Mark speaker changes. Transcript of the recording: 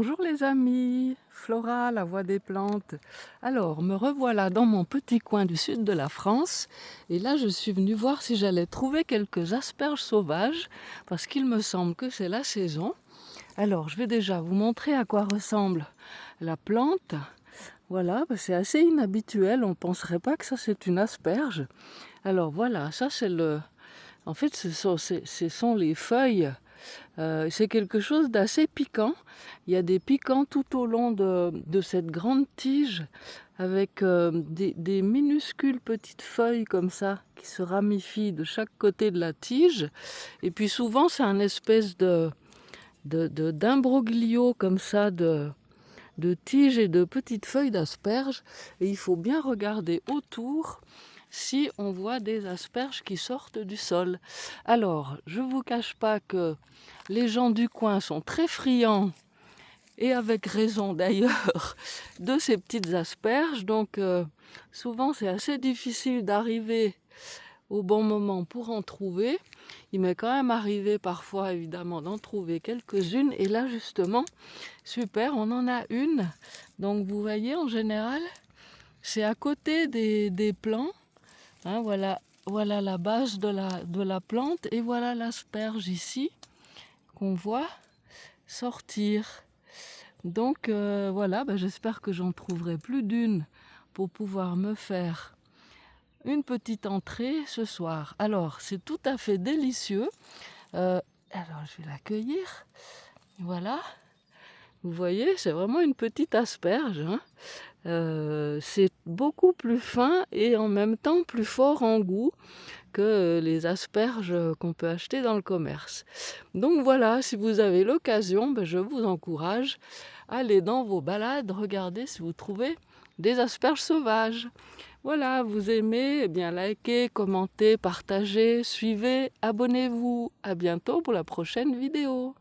Speaker 1: Bonjour les amis, Flora, la voix des plantes. Alors, me revoilà dans mon petit coin du sud de la France et là je suis venue voir si j'allais trouver quelques asperges sauvages parce qu'il me semble que c'est la saison. Alors, je vais déjà vous montrer à quoi ressemble la plante. Voilà, c'est assez inhabituel, on ne penserait pas que ça c'est une asperge. Alors voilà, ça c'est le... En fait, ce sont les feuilles. C'est quelque chose d'assez piquant. Il y a des piquants tout au long de cette grande tige avec des minuscules petites feuilles comme ça qui se ramifient de chaque côté de la tige. Et puis souvent, c'est un espèce d'imbroglio comme ça de tiges et de petites feuilles d'asperges. Et il faut bien regarder autour si on voit des asperges qui sortent du sol. Alors, je ne vous cache pas que les gens du coin sont très friands, et avec raison d'ailleurs, de ces petites asperges. Donc, souvent, c'est assez difficile d'arriver au bon moment pour en trouver. Il m'est quand même arrivé parfois, évidemment, d'en trouver quelques-unes. Et là, justement, super, on en a une. Donc, vous voyez, en général, c'est à côté des plants. Hein, voilà la base de la plante et voilà l'asperge ici qu'on voit sortir. Donc voilà, j'espère que j'en trouverai plus d'une pour pouvoir me faire une petite entrée ce soir. Alors c'est tout à fait délicieux. Alors je vais l'accueillir. Voilà. Vous voyez, c'est vraiment une petite asperge. Hein. C'est beaucoup plus fin et en même temps plus fort en goût que les asperges qu'on peut acheter dans le commerce. Donc voilà, si vous avez l'occasion, je vous encourage à aller dans vos balades, regardez si vous trouvez des asperges sauvages. Voilà, vous aimez, eh bien likez, commentez, partagez, suivez, abonnez-vous. À bientôt pour la prochaine vidéo.